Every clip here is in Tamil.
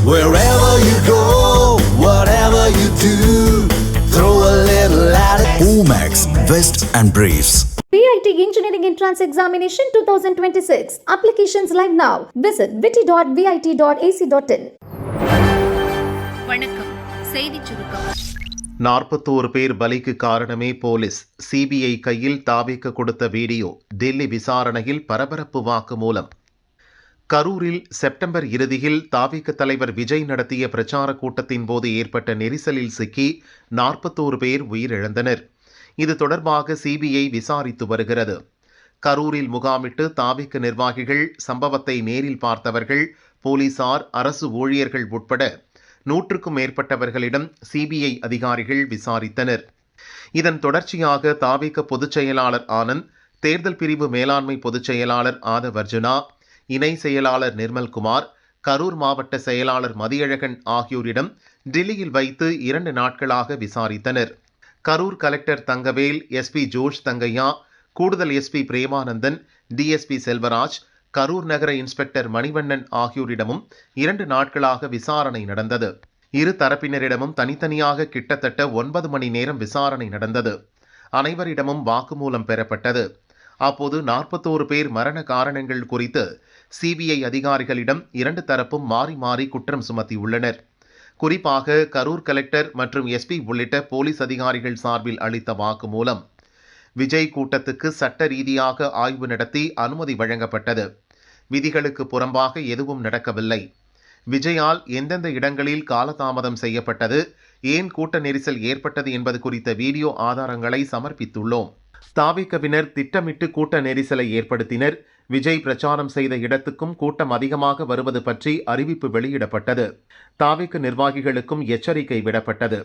Wherever you go, whatever you do, throw a little at it. Omax, Vest and Briefs. VIT Engineering Entrance Examination 2026. Applications live now. Visit vit.vit.ac.in. வணக்கம். செய்திச் சுருக்கம். 41 பேர் பலிக்கு காரணமே போலீஸ். சிபிஐ கையில் தாவேக்க கொடுத்த வீடியோ. டெல்லி விசாரணையில் பரபரப்பு வாக்குமூலம். கரூரில் செப்டம்பர் இறுதியில் தாவேக்க தலைவர் விஜய் நடத்திய பிரச்சார கூட்டத்தின் போது ஏற்பட்ட நெரிசலில் சிக்கி 41 பேர் உயிரிழந்தனர். இது தொடர்பாக சிபிஐ விசாரித்து வருகிறது. கரூரில் முகாமிட்டு தாவேக்க நிர்வாகிகள், சம்பவத்தை நேரில் பார்த்தவர்கள், போலீசார், அரசு ஊழியர்கள் உட்பட 100க்கும் மேற்பட்டவர்களிடம் சிபிஐ அதிகாரிகள் விசாரித்தனர். இதன் தொடர்ச்சியாக தாவேக்க பொதுச் செயலாளர் ஆனந்த், தேர்தல் பிரிவு மேலாண்மை பொதுச் செயலாளர் ஆதவ் அர்ஜுனா, இணை செயலாளர் நிர்மல்குமார், கரூர் மாவட்ட செயலாளர் மதியழகன் ஆகியோரிடம் டெல்லியில் வைத்து 2 நாட்களாக விசாரித்தனர். கரூர் கலெக்டர் தங்கவேல், எஸ்பி ஜோஷ் தங்கையா, கூடுதல் எஸ்பி பிரேமானந்தன், டிஎஸ்பி செல்வராஜ், கரூர் நகர இன்ஸ்பெக்டர் மணிவண்ணன் ஆகியோரிடமும் 2 நாட்களாக விசாரணை நடந்தது. இரு தரப்பினரிடமும் தனித்தனியாக கிட்டத்தட்ட 9 மணி நேரம் விசாரணை நடந்தது. அனைவரிடமும் வாக்குமூலம் பெறப்பட்டது. அப்போது 41 பேர் மரண காரணங்கள் குறித்து சிபிஐ அதிகாரிகளிடம் 2 தரப்பும் மாறி மாறி குற்றம் சுமத்தியுள்ளனர். குறிப்பாக கரூர் கலெக்டர் மற்றும் எஸ்பி உள்ளிட்ட போலீஸ் அதிகாரிகள் சார்பில் அளித்த வாக்குமூலம். விஜய் கூட்டத்துக்கு சட்ட ரீதியாக ஆய்வு நடத்தி அனுமதி வழங்கப்பட்டது. விதிகளுக்கு புறம்பாக எதுவும் நடக்கவில்லை. விஜயால் எந்தெந்த இடங்களில் காலதாமதம் செய்யப்பட்டது, ஏன் கூட்ட நெரிசல் ஏற்பட்டது என்பது குறித்த வீடியோ ஆதாரங்களை சமர்ப்பித்துள்ளோம். தாவேக்கவினர் திட்டமிட்டு கூட்ட நெரிசலை ஏற்படுத்தினர். விஜய் பிரச்சாரம் செய்த இடத்துக்கும் கூட்டம் அதிகமாக வருவது பற்றி அறிவிப்பு வெளியிடப்பட்டது. தாவேக்க நிர்வாகிகளுக்கும் எச்சரிக்கை விடப்பட்டது.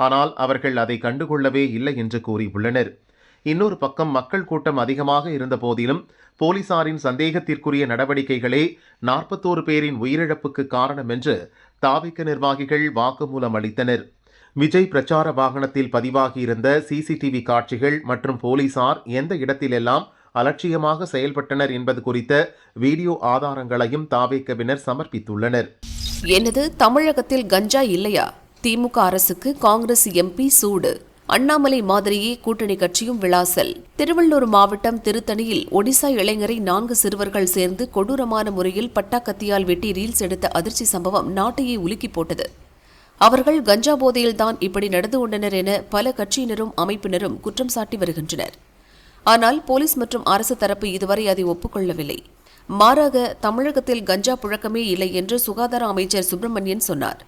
ஆனால் அவர்கள் அதை கண்டுகொள்ளவே இல்லை என்று கூறியுள்ளனர். இன்னொரு பக்கம் மக்கள் கூட்டம் அதிகமாக இருந்த போதிலும் போலீசாரின் சந்தேகத்திற்குரிய நடவடிக்கைகளே 41 பேரின் உயிரிழப்புக்கு காரணம் என்று தாவேக்க நிர்வாகிகள் வாக்குமூலம் அளித்தனர். விஜய் பிரச்சார வாகனத்தில் பதிவாகியிருந்த சிசிடிவி காட்சிகள் மற்றும் போலீசார் எந்த இடத்திலெல்லாம் அலட்சியமாக செயல்பட்டனர் என்பது குறித்த வீடியோ ஆதாரங்களையும் தாவேக்கவினர் சமர்ப்பித்துள்ளனர். எனது தமிழகத்தில் கஞ்சா இல்லையா? திமுக அரசுக்கு காங்கிரஸ் எம்பி சூடு. அண்ணாமலை மாதிரியே கூட்டணி கட்சியும் விளாசல். திருவள்ளூர் மாவட்டம் திருத்தணியில் ஒடிசா இளைஞரை 4 சிறுவர்கள் சேர்ந்து கொடூரமான முறையில் பட்டாக்கத்தியால் வெட்டி ரீல்ஸ் எடுத்த அதிர்ச்சி சம்பவம் நாட்டையே உலுக்கி போட்டது. அவர்கள் கஞ்சா போதையில்தான் இப்படி நடந்து கொண்டனர் என பல கட்சியினரும் அமைப்பினரும் குற்றம் சாட்டி வருகின்றனர். ஆனால் போலீஸ் மற்றும் அரசு தரப்பு இதுவரை அதை ஒப்புக்கொள்ளவில்லை. மாறாக தமிழகத்தில் கஞ்சா புழக்கமே இல்லை என்று சுகாதார அமைச்சர் சுப்பிரமணியன் சொன்னார்.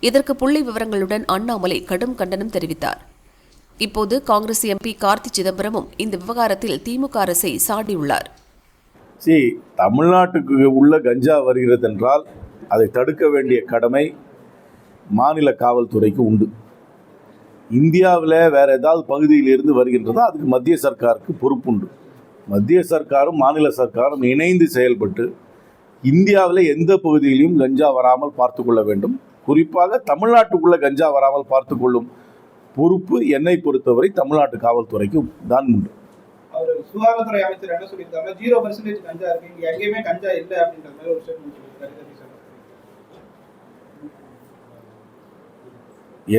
இதற்கு புள்ளி விவரங்களுடன் அண்ணாமலை கடும் கண்டனம் தெரிவித்தார். இப்போது காங்கிரஸ் எம்பி கார்த்தி சிதம்பரமும் இந்த விவகாரத்தில் திமுக அரசை சாடியுள்ளார். தமிழ்நாட்டுக்கு உள்ள கஞ்சா வருகிறது என்றால் அதை தடுக்க வேண்டிய கடமை மாநில காவல்துறைக்கு உண்டு. இந்தியாவில் வேறு ஏதாவது பகுதியிலிருந்து வருகின்றதோ அதுக்கு மத்திய சர்க்காருக்கு பொறுப்புண்டு. மத்திய சர்க்காரும் மாநில சர்க்காரும் இணைந்து செயல்பட்டு இந்தியாவில் எந்த பகுதியிலும் கஞ்சா வராமல் பார்த்து கொள்ள வேண்டும். குறிப்பாக தமிழ்நாட்டுக்குள்ள கஞ்சா வராமல் பார்த்து கொள்ளும் பொறுப்பு என்னை பொறுத்தவரை தமிழ்நாட்டு காவல்துறைக்கு தான் உண்டு. அவர் சுகாதாரத்துறை அமைச்சர் என்ன சொல்லியிருக்காங்க, 0% கஞ்சா இருக்கு, இங்க எங்கேயுமே கஞ்சா இல்லை அப்படின்ற மாதிரி ஒரு ஸ்டேட்மெண்ட் சொல்லியிருக்காரு.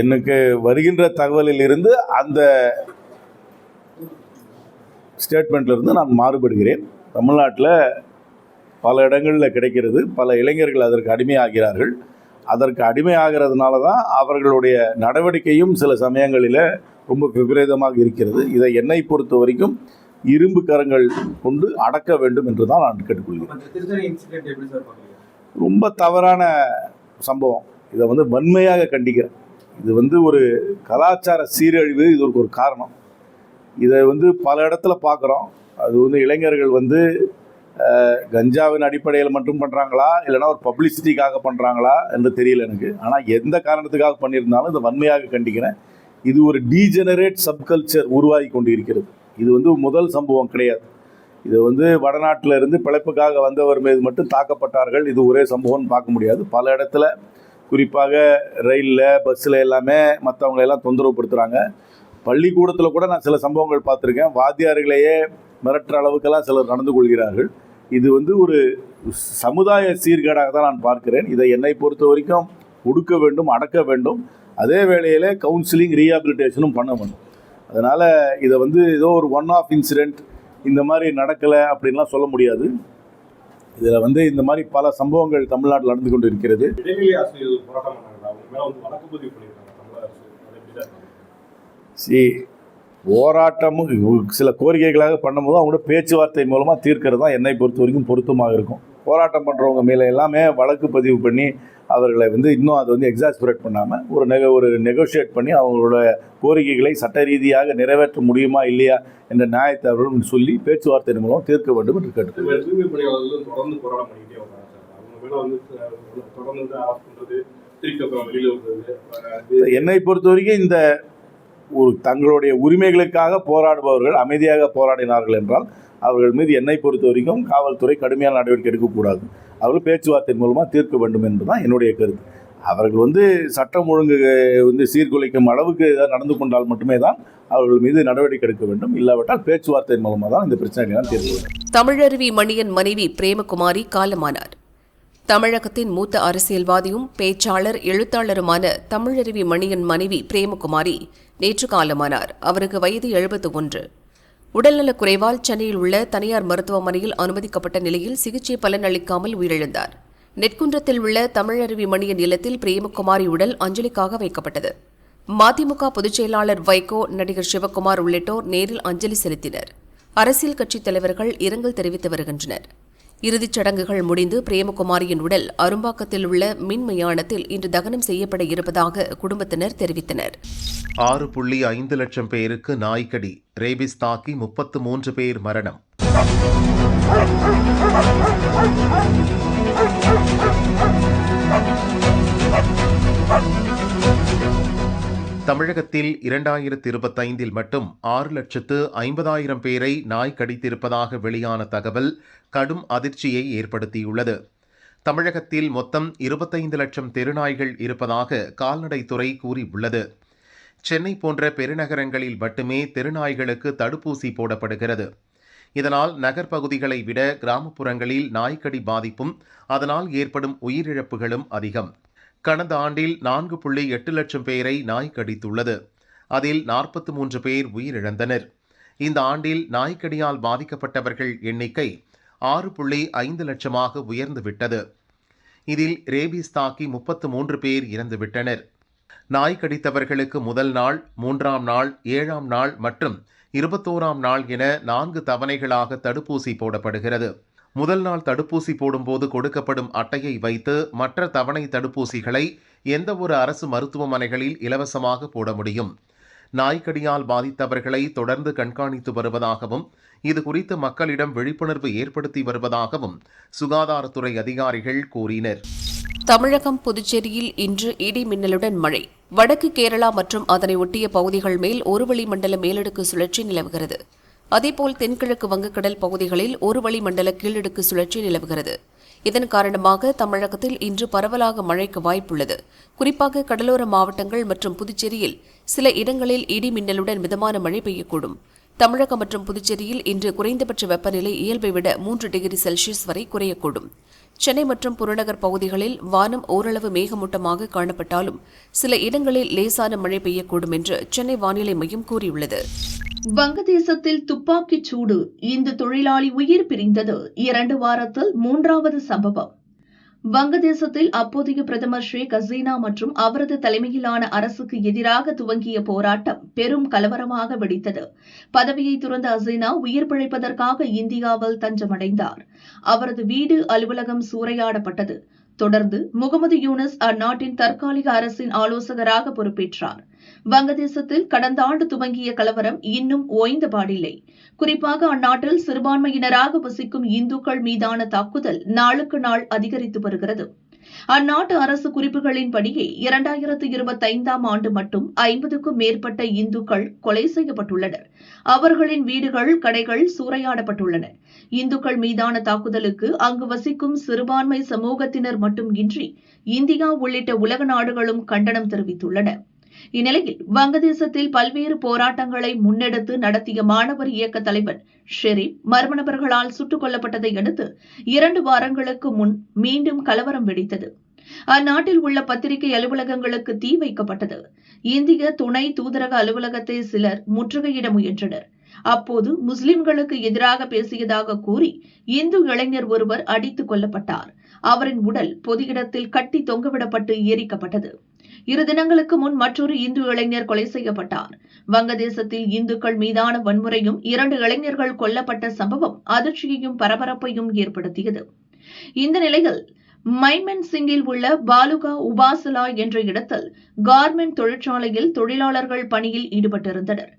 எனக்கு வருகின்ற தகவலில் இருந்து அந்த ஸ்டேட்மெண்ட்லேருந்து நான் மாறுபடுகிறேன். தமிழ்நாட்டில் பல இடங்களில் கிடைக்கிறது. பல இளைஞர்கள் அதற்கு அடிமையாகிறார்கள். அதற்கு அடிமையாகிறதுனால தான் அவர்களுடைய நடவடிக்கையும் சில சமயங்களில் ரொம்ப விபரீதமாக இருக்கிறது. இதை என்னை பொறுத்த வரைக்கும் இரும்பு கரங்கள் கொண்டு அடக்க வேண்டும் என்று தான் நான் கேட்டுக்கொள்கிறேன். ரொம்ப தவறான சம்பவம். இதை வன்மையாக கண்டிக்கிறேன். இது ஒரு கலாச்சார சீரழிவு. இது ஒரு காரணம். இதை பல இடத்துல பார்க்குறோம். அது இளைஞர்கள் கஞ்சாவின் அடிப்படையில் மட்டும் பண்ணுறாங்களா, இல்லைனா ஒரு பப்ளிசிட்டிக்காக பண்ணுறாங்களா என்று தெரியல எனக்கு. ஆனால் எந்த காரணத்துக்காக பண்ணியிருந்தாலும் இதை வன்மையாக கண்டிக்கிறேன். இது ஒரு டீஜெனரேட் சப்கல்ச்சர் உருவாகி கொண்டு இருக்கிறது. இது முதல் சம்பவம் கிடையாது. இது வடநாட்டில் இருந்து பிழைப்புக்காக வந்தவர் மீது மட்டும் தாக்கப்பட்டார்கள். இது ஒரே சம்பவம்னு பார்க்க முடியாது. பல இடத்துல குறிப்பாக ரயிலில், பஸ்ஸில் எல்லாமே மற்றவங்க எல்லாம் தொந்தரவுப்படுத்துகிறாங்க. பள்ளிக்கூடத்தில் கூட நான் சில சம்பவங்கள் பார்த்துருக்கேன். வாத்தியார்களையே மிரட்டுற அளவுக்கெல்லாம் சிலர் நடந்து கொள்கிறார்கள். இது ஒரு சமுதாய சீர்கேடாக தான் நான் பார்க்கிறேன். இதை என்னை பொறுத்த வரைக்கும் ஒடுக்க வேண்டும், அடக்க வேண்டும். அதே வேளையில் கவுன்சிலிங், ரீஹாபிலிட்டேஷனும் பண்ண வேண்டும். அதனால் இதை ஏதோ ஒரு ஒன் ஆஃப் இன்சிடெண்ட் இந்த மாதிரி நடக்கலை அப்படின்லாம் சொல்ல முடியாது. இதில் இந்த மாதிரி பல சம்பவங்கள் தமிழ்நாட்டில் நடந்து கொண்டு இருக்கிறது. போராட்டமும் சில கோரிக்கைகளாக பண்ணும்போது அவங்களோட பேச்சுவார்த்தை மூலமாக தீர்க்கிறது தான் என்னை பொறுத்த வரைக்கும் பொருத்தமாக இருக்கும். போராட்டம் பண்ணுறவங்க மேலே எல்லாமே வழக்கு பதிவு பண்ணி அவர்களை இன்னும் அதை எக்ஸாஸ்பரேட் பண்ணாமல் ஒரு நெகோஷியேட் பண்ணி அவங்களோட கோரிக்கைகளை சட்ட ரீதியாக நிறைவேற்ற முடியுமா இல்லையா என்ற நியாயத்தை அவர்கள் சொல்லி பேச்சுவார்த்தை மூலம் தீர்க்க வேண்டும் என்று கேட்டுக்கொள்கிறேன். என்னை பொறுத்த வரைக்கும் இந்த தங்களுடைய உரிமைகளுக்காக போராடுபவர்கள் அமைதியாக போராடினார்கள் என்றால் அவர்கள் மீது என்னை பொறுத்த வரைக்கும் காவல்துறை கடுமையான நடவடிக்கை எடுக்கக்கூடாது. அவர்கள் பேச்சுவார்த்தை மூலமாக தீர்க்க வேண்டும் என்பதுதான் என்னுடைய கருத்து. அவர்கள் சட்டம் ஒழுங்கு சீர்குலைக்கும் அளவுக்கு ஏதாவது நடந்து கொண்டால் மட்டுமே தான் அவர்கள் மீது நடவடிக்கை எடுக்க வேண்டும். இல்லாவிட்டால் பேச்சுவார்த்தை மூலமாக தான் இந்த பிரச்சனைகளை தீர்க்க வேண்டும். தமிழருவி மணியன் மனைவி பிரேமகுமாரி காலமானார். தமிழகத்தின் மூத்த அரசியல்வாதியும் பேச்சாளர், எழுத்தாளருமான தமிழருவி மணியன் மனைவி பிரேமகுமாரி நேற்று காலமானார். அவருக்கு வயது 71. உடல்நலக் குறைவால் சென்னையில் உள்ள தனியார் மருத்துவமனையில் அனுமதிக்கப்பட்ட நிலையில் சிகிச்சை பலனளிக்காமல் உயிரிழந்தார். நெற்குன்றத்தில் உள்ள தமிழருவி மணியன் இல்லத்தில் பிரேமகுமாரி உடல் அஞ்சலிக்காக வைக்கப்பட்டது. மதிமுக பொதுச் செயலாளர் வைகோ, நடிகர் சிவக்குமார் உள்ளிட்டோர் நேரில் அஞ்சலி செலுத்தினர். அரசியல் கட்சித் தலைவர்கள் இரங்கல் தெரிவித்து வருகின்றனர். இறுதிச் சடங்குகள் முடிந்து பிரேமகுமாரியின் உடல் அரும்பாக்கத்தில் உள்ள மின் மயானத்தில் இன்று தகனம் செய்யப்பட இருப்பதாக குடும்பத்தினர் தெரிவித்தனர். 6.5 லட்சம் பேருக்கு நாய்க்கடி, ரேபிஸ் தாக்கி 33 பேர் மரணம். தமிழகத்தில் 2025 மட்டும் 6,50,000 பேரை நாய் கடித்திருப்பதாக வெளியான தகவல் கடும் அதிர்ச்சியை ஏற்படுத்தியுள்ளது. தமிழகத்தில் மொத்தம் 25 லட்சம் தெருநாய்கள் இருப்பதாக கால்நடைத்துறை கூறியுள்ளது. சென்னை போன்ற பெருநகரங்களில் மட்டுமே தெருநாய்களுக்கு தடுப்பூசி போடப்படுகிறது. இதனால் நகர்ப்பகுதிகளை விட கிராமப்புறங்களில் நாய்க்கடி பாதிப்பும் அதனால் ஏற்படும் உயிரிழப்புகளும் அதிகம். கடந்த ஆண்டில் 4.8 லட்சம் பேரை நாய் கடித்துள்ளது. அதில் 43 பேர் உயிரிழந்தனர். இந்த ஆண்டில் நாய்க்கடியால் பாதிக்கப்பட்டவர்கள் எண்ணிக்கை 6.5 லட்சமாக உயர்ந்துவிட்டது. இதில் ரேபிஸ் தாக்கி 33 பேர் இறந்துவிட்டனர். நாய் கடித்தவர்களுக்கு முதல் நாள், 3ஆம் நாள், 7ஆம் நாள் மற்றும் 21ஆம் நாள் என 4 தவணைகளாக தடுப்பூசி போடப்படுகிறது. முதல் நாள் தடுப்பூசி போடும்போது கொடுக்கப்படும் அட்டையை வைத்து மற்ற தவணை தடுப்பூசிகளை எந்தவொரு அரசு மருத்துவமனைகளில் இலவசமாக போட முடியும். நாய்க்கடியால் பாதித்தவர்களை தொடர்ந்து கண்காணித்து வருவதாகவும் இது குறித்து மக்களிடம் விழிப்புணர்வு ஏற்படுத்தி வருவதாகவும் சுகாதாரத்துறை அதிகாரிகள் கூறினர். தமிழகம், புதுச்சேரியில் இன்று இடி மின்னலுடன் மழை. வடக்கு கேரளா மற்றும் அதனை ஒட்டிய பகுதிகள் மேல் ஒரு வளிமண்டல மேலடுக்கு சுழற்சி நிலவுகிறது. அதேபோல் தென்கிழக்கு வங்கக்கடல் பகுதிகளில் ஒரு வளிமண்டல கீழடுக்கு சுழற்சி நிலவுகிறது. இதன் காரணமாக தமிழகத்தில் இன்று பரவலாக மழைக்கு வாய்ப்புள்ளது. குறிப்பாக கடலோர மாவட்டங்கள் மற்றும் புதுச்சேரியில் சில இடங்களில் இடி மின்னலுடன் மிதமான மழை பெய்யக்கூடும். தமிழகம் மற்றும் புதுச்சேரியில் இன்று குறைந்தபட்ச வெப்பநிலை இயல்பை விட 3 டிகிரி செல்சியஸ் வரை குறையக்கூடும். சென்னை மற்றும் புறநகர் பகுதிகளில் வானம் ஓரளவு மேகமூட்டமாக காணப்பட்டாலும் சில இடங்களில் லேசான மழை பெய்யக்கூடும் என்று சென்னை வானிலை மையம் கூறியுள்ளது. வங்கதேசத்தில் துப்பாக்கிச் சூடு, இந்து தொழிலாளி உயிர் பிரிந்தது 2 வாரத்தில் 3வது சம்பவம். வங்கதேசத்தில் அப்போதைய பிரதமர் ஷேக் ஹசீனா மற்றும் அவரது தலைமையிலான அரசுக்கு எதிராக துவங்கிய போராட்டம் பெரும் கலவரமாக வெடித்தது. பதவியை துறந்த ஹசீனா உயிர் பிழைப்பதற்காக இந்தியாவில் தஞ்சமடைந்தார். அவரது வீடு, அலுவலகம் சூறையாடப்பட்டது. தொடர்ந்து முகமது யூனஸ் அந்நாட்டின் தற்காலிக அரசின் ஆலோசகராக பொறுப்பேற்றார். வங்கதேசத்தில் கடந்த ஆண்டு துவங்கிய கலவரம் இன்னும் ஓய்ந்தபாடில்லை. குறிப்பாக அந்நாட்டில் சிறுபான்மையினராக வசிக்கும் இந்துக்கள் மீதான தாக்குதல் நாளுக்கு நாள் அதிகரித்து வருகிறது. அந்நாட்டு அரசு குறிப்புகளின்படியே 2025ஆம் ஆண்டு மட்டும் 50க்கும் மேற்பட்ட இந்துக்கள் கொலை செய்யப்பட்டுள்ளனர். அவர்களின் வீடுகள், கடைகள் சூறையாடப்பட்டுள்ளன. இந்துக்கள் மீதான தாக்குதலுக்கு அங்கு வசிக்கும் சிறுபான்மை சமூகத்தினர் மட்டும் இன்றி இந்தியா உள்ளிட்ட உலக நாடுகளும் கண்டனம் தெரிவித்துள்ளன. இந்நிலையில் வங்கதேசத்தில் பல்வேறு போராட்டங்களை முன்னெடுத்து நடத்திய மாணவர் இயக்க தலைவர் ஷெரீப் மர்ம நபர்களால் சுட்டுக் கொல்லப்பட்டதை அடுத்து 2 வாரங்களுக்கு முன் மீண்டும் கலவரம் வெடித்தது. அந்நாட்டில் உள்ள பத்திரிகை அலுவலகங்களுக்கு தீ வைக்கப்பட்டது. இந்திய துணை தூதரக அலுவலகத்தை சிலர் முற்றுகையிட முயன்றனர். அப்போது முஸ்லிம்களுக்கு எதிராக பேசியதாக கூறி இந்து இளைஞர் ஒருவர் அடித்துக் கொல்லப்பட்டார். அவரின் உடல் பொது இடத்தில் கட்டி தொங்கவிடப்பட்டு எரிக்கப்பட்டது. 2 தினங்களுக்கு முன் மற்றொரு இந்து இளைஞர் கொலை செய்யப்பட்டார். வங்கதேசத்தில் இந்துக்கள் மீதான வன்முறையும் 2 இளைஞர்கள் கொல்லப்பட்ட சம்பவம் அதிர்ச்சியையும் பரபரப்பையும் ஏற்படுத்தியது. இந்த நிலையில் மைமன் சிங்கில் உள்ள பாலுகா உபாசலா என்ற இடத்தில் கார்மெண்ட் தொழிற்சாலையில் தொழிலாளர்கள் பணியில் ஈடுபட்டிருந்தனர்.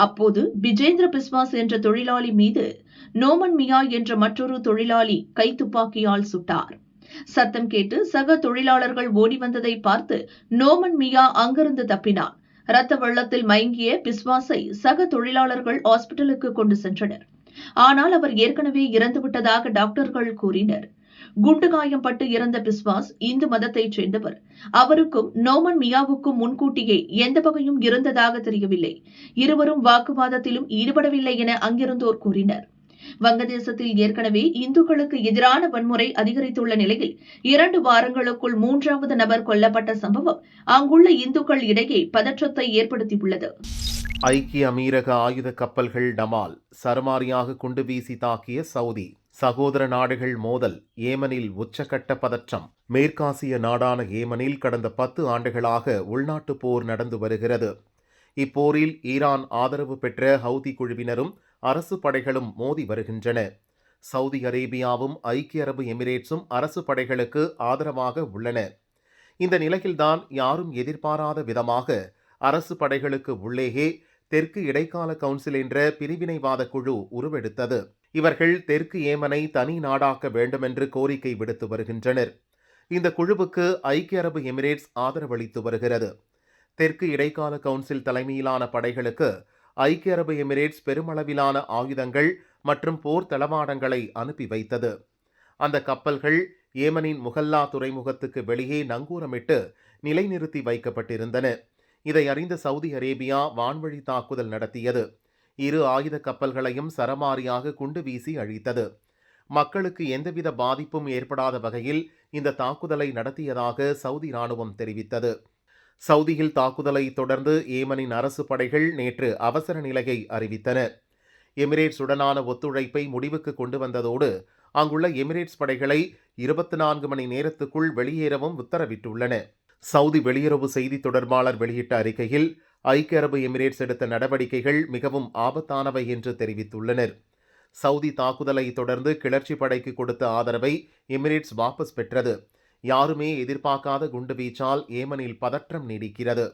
அப்போது பிஜேந்திர பிஸ்வாஸ் என்ற தொழிலாளி மீது நோமன் மியா என்ற மற்றொரு தொழிலாளி கைத்துப்பாக்கியால் சுட்டார். சத்தம் கேட்டு சக தொழிலாளர்கள் ஓடி வந்ததை பார்த்து நோமன் மியா அங்கிருந்து தப்பினார். இரத்த வெள்ளத்தில் மயங்கிய பிஸ்வாஸை சக தொழிலாளர்கள் ஹாஸ்பிட்டலுக்கு கொண்டு சென்றனர். ஆனால் அவர் ஏற்கனவே இறந்துவிட்டதாக டாக்டர்கள் கூறினர். குண்டு காயம் பட்டு இறந்த பிஸ்வாஸ் இந்து மதத்தைச் சேர்ந்தவர். அவருக்கும் நோமன் மியாவுக்கும் முன்கூட்டியே எந்த வகையும் இருந்ததாக தெரியவில்லை. இருவரும் வாக்குவாதத்திலும் ஈடுபடவில்லை என அங்கிருந்தோர் கூறினர். வங்கதேசத்தில் ஏற்கனவே இந்துக்களுக்கு எதிரான வன்முறை அதிகரித்துள்ள நிலையில் 2 வாரங்களுக்குள் 3வது நபர் கொல்லப்பட்ட சம்பவம் அங்குள்ள இந்துக்கள் இடையே பதற்றத்தை ஏற்படுத்தியுள்ளது. ஐக்கிய அமீரக ஆயுத கப்பல்கள் டமால் சரமாரியாக குண்டு வீசி தாக்கிய சவுதி. சகோதர நாடுகள் மோதல். ஏமனில் உச்சக்கட்ட பதற்றம். மேற்காசிய நாடான ஏமனில் கடந்த 10 ஆண்டுகளாக உள்நாட்டு போர் நடந்து வருகிறது. இப்போரில் ஈரான் ஆதரவு பெற்ற ஹவுதி குழுவினரும் அரசு படைகளும் மோதி வருகின்றன. சவுதி அரேபியாவும் ஐக்கிய அரபு எமிரேட்ஸும் அரசு படைகளுக்கு ஆதரவாக உள்ளன. இந்த நிலையில்தான் யாரும் எதிர்பாராத விதமாக அரசு படைகளுக்கு உள்ளேயே தெற்கு இடைக்கால கவுன்சில் என்ற பிரிவினைவாத குழு உருவெடுத்தது. இவர்கள் தெற்கு ஏமனை தனி நாடாக்க வேண்டுமென்று கோரிக்கை விடுத்து வருகின்றனர். இந்த குழுவுக்கு ஐக்கிய அரபு எமிரேட்ஸ் ஆதரவளித்து வருகிறது. தெற்கு இடைக்கால கவுன்சில் தலைமையிலான படைகளுக்கு ஐக்கிய அரபு எமிரேட்ஸ் பெருமளவிலான ஆயுதங்கள் மற்றும் போர் தளவாடங்களை அனுப்பி வைத்தது. அந்த கப்பல்கள் ஏமனின் முகல்லா துறைமுகத்துக்கு வெளியே நங்கூரமிட்டு நிலைநிறுத்தி வைக்கப்பட்டிருந்தன. இதை அறிந்த சவுதி அரேபியா வான்வழி தாக்குதல் நடத்தியது. 2 ஆயுத கப்பல்களையும் சரமாரியாக குண்டு வீசி அழித்தது. மக்களுக்கு எந்தவித பாதிப்பும் ஏற்படாத வகையில் இந்த தாக்குதலை நடத்தியதாக சவுதி ராணுவம் தெரிவித்தது. சவுதியில் தாக்குதலை தொடர்ந்து ஏமனின் அரசு படைகள் நேற்று அவசர நிலையை அறிவித்தன. எமிரேட்ஸுடனான ஒத்துழைப்பை முடிவுக்கு கொண்டு வந்ததோடு அங்குள்ள எமிரேட்ஸ் படைகளை 24 மணி நேரத்துக்குள் வெளியேறவும் உத்தரவிட்டுள்ளன. சவுதி வெளியுறவு செய்தி தொடர்பாளர் வெளியிட்ட அறிக்கையில் ஐக்கிய அரபு எமிரேட்ஸ் எடுத்த நடவடிக்கைகள் மிகவும் ஆபத்தானவை என்று தெரிவித்துள்ளனர். சவுதி தாக்குதலை தொடர்ந்து கிளர்ச்சி படைக்கு கொடுத்த ஆதரவை எமிரேட்ஸ் வாபஸ் பெற்றது. யாருமே எதிர்பார்க்காத குண்டுவீச்சால் ஏமனில் பதற்றம் நீடிக்கிறது.